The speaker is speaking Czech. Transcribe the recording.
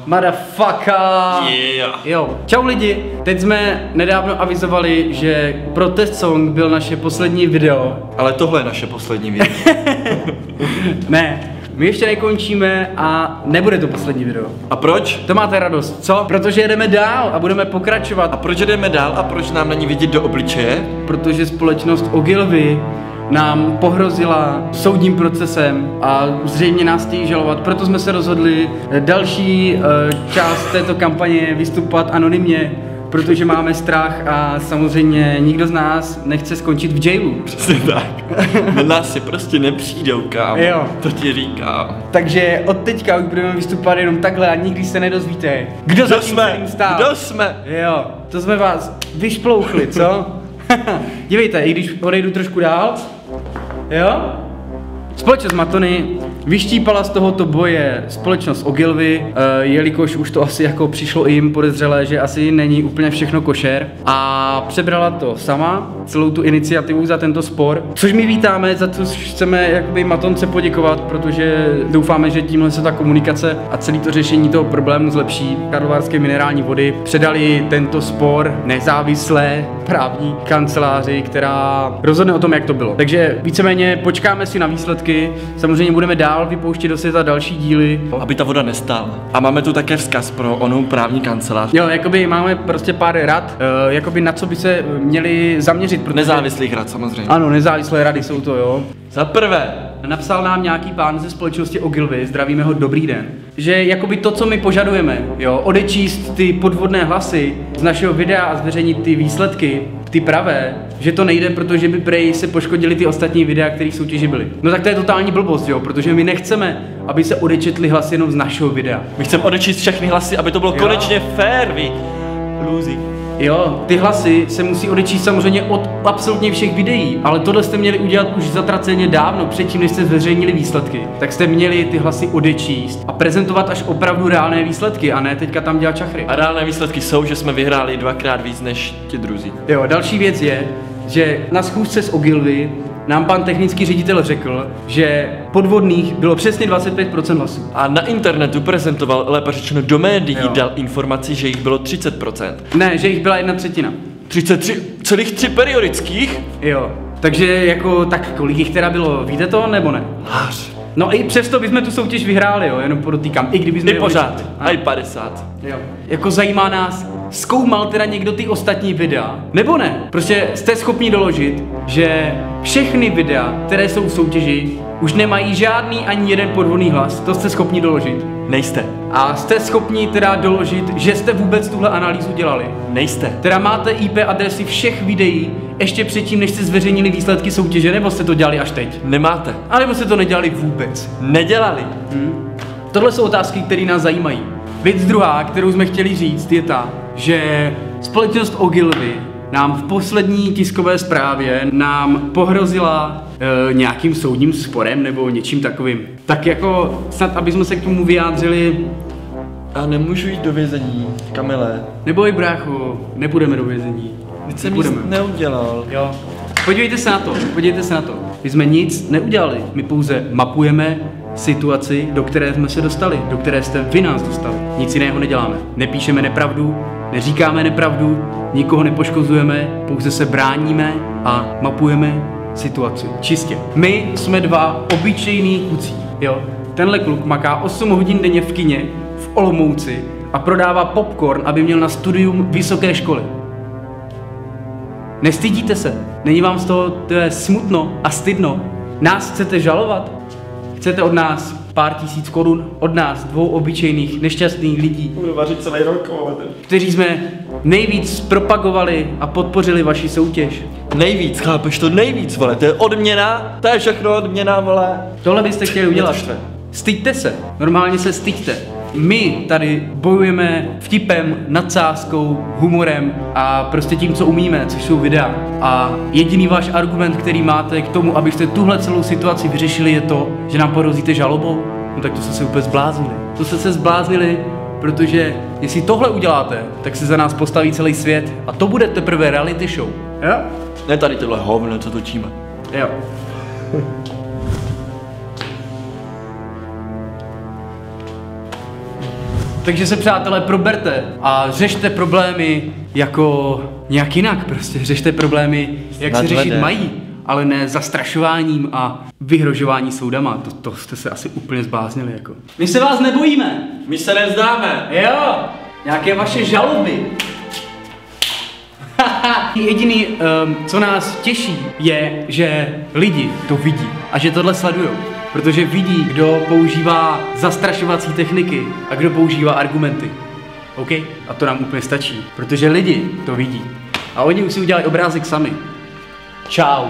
Motherfucker. Yeah. Jo, čau lidi, teď jsme nedávno avizovali, že Protest Song byl naše poslední video. Ale tohle je naše poslední video. Ne, my ještě nekončíme a nebude to poslední video. A proč? To máte radost, co? Protože jedeme dál a budeme pokračovat. A proč jdeme dál a proč nám není vidět do obličeje? Protože společnost Ogilvy nám pohrozila soudním procesem a zřejmě nás chtějí žalovat, proto jsme se rozhodli další část této kampaně vystupovat anonymně, protože máme strach a samozřejmě nikdo z nás nechce skončit v jailu. Přesně tak. Na nás si prostě nepřijdou, kámo. Jo. To ti říkám. Takže od teďka už budeme vystupovat jenom takhle a nikdy se nedozvíte, kdo za tím celým stál. Kdo jsme? Jo, to jsme vás vyšplouchli, co? Dívejte, i když odejdu trošku dál, jo? Společnost Matony vyštípala z tohoto boje společnost Ogilvy, jelikož už to asi jako přišlo i jim podezřelé, že asi není úplně všechno košer, a přebrala to sama, celou tu iniciativu za tento spor, což my vítáme, za co chceme jakoby Matonce poděkovat, protože doufáme, že tímhle se ta komunikace a celé to řešení toho problému zlepší. Karlovarské minerální vody předali tento spor nezávislé právní kanceláři, která rozhodne o tom, jak to bylo. Takže víceméně počkáme si na výsledky, samozřejmě budeme dál vypouštět do světa další díly. Aby ta voda nestála. A máme tu také vzkaz pro onou právní kancelář. Jo, jakoby máme prostě pár rad, jakoby na co by se měli zaměřit. Protože... Nezávislých rad samozřejmě. Ano, nezávislé rady jsou to, jo. Za prvé, napsal nám nějaký pán ze společnosti Ogilvy, zdravíme ho, dobrý den, že jakoby to, co my požadujeme, jo, odečíst ty podvodné hlasy z našeho videa a zveřejnit ty výsledky, ty pravé, že to nejde, protože by prej se poškodili ty ostatní videa, které v soutěži byly. No tak to je totální blbost, jo, protože my nechceme, aby se odečetly hlasy jenom z našeho videa. my chceme odečíst všechny hlasy, aby to bylo konečně fair, vy lůzi. Jo, ty hlasy se musí odečíst samozřejmě od absolutně všech videí, ale tohle jste měli udělat už zatraceně dávno, předtím, než jste zveřejnili výsledky. Tak jste měli ty hlasy odečíst a prezentovat až opravdu reálné výsledky, a ne teďka tam dělat čachry. A reálné výsledky jsou, že jsme vyhráli 2krát víc než ti druzí. Jo, další věc je, že na schůzce s Ogilvy nám pan technický ředitel řekl, že podvodných bylo přesně 25% hlasů. A na internetu prezentoval, lépe řečeno do médií, Jo. dal informaci, že jich bylo 30%. Ne, že jich byla 1/3. 33,3 periodických? Jo, takže jako, tak kolik jich teda bylo, víte to nebo ne? Hář. No i přesto bychom tu soutěž vyhráli, jo, jenom podotýkám, i kdyby jsme I pořád, odečetli. a i 50. Jo. Jako zajímá nás, zkoumal teda někdo ty ostatní videa, nebo ne? Prostě jste schopni doložit, že všechny videa, které jsou v soutěži, už nemají žádný ani jeden podvodný hlas, to jste schopni doložit. Nejste. A jste schopni teda doložit, že jste vůbec tuhle analýzu dělali. Nejste. Teda máte IP adresy všech videí ještě předtím, než jste zveřejnili výsledky soutěže, nebo jste to dělali až teď? Nemáte. A nebo jste to nedělali vůbec? Nedělali. Tohle jsou otázky, které nás zajímají. Věc druhá, kterou jsme chtěli říct, je ta, že společnost Ogilvy nám v poslední tiskové zprávě nám pohrozila nějakým soudním sporem nebo něčím takovým. Tak jako snad, aby jsme se k tomu vyjádřili. A nemůžu jít do vězení, Kamile. Neboj, brácho, nebudeme do vězení. Teď jsem nic neudělal. Jo. Podívejte se na to, podívejte se na to. My jsme nic neudělali, my pouze mapujeme situaci, do které jsme se dostali, do které jste vy nás dostali. Nic jiného neděláme. Nepíšeme nepravdu, neříkáme nepravdu, nikoho nepoškozujeme, pouze se bráníme a mapujeme situaci. Čistě. My jsme dva obyčejný kluci, jo. Tenhle kluk maká 8 hodin denně v kině v Olomouci a prodává popcorn, aby měl na studium vysoké školy. Nestydíte se? Není vám z toho smutno a stydno? Nás chcete žalovat? Chcete od nás pár tisíc korun? Od nás, dvou obyčejných, nešťastných lidí, Budu vařit celý rok, kteří jsme nejvíc propagovali a podpořili vaši soutěž. Nejvíc, chápeš to? Nejvíc, vole, to je odměna, to je všechno odměna, vole. Tohle byste chtěli udělat. štve. Styďte se, normálně se styďte. My tady bojujeme vtipem, nadsázkou, humorem a prostě tím, co umíme, což jsou videa. A jediný váš argument, který máte k tomu, abyste tuhle celou situaci vyřešili, je to, že nám porozíte žalobou. No tak to jste se úplně zbláznili. To jste se zbláznili, protože jestli tohle uděláte, tak se za nás postaví celý svět a to bude teprve reality show. Jo? Ne tady tohle hovno, co točíme. Jo. Takže se, přátelé, proberte a řešte problémy jako nějak jinak prostě. Řešte problémy, jak se řešit mají, ale ne zastrašováním a vyhrožování soudama. To jste se asi úplně zbláznili jako. My se vás nebojíme. My se nezdáme. Jo, nějaké vaše žaloby. Jediný, co nás těší, je, že lidi to vidí a že tohle sledujou. Protože vidí, kdo používá zastrašovací techniky a kdo používá argumenty. OK? A to nám úplně stačí, protože lidi to vidí. A oni už si udělají obrázek sami. Čau.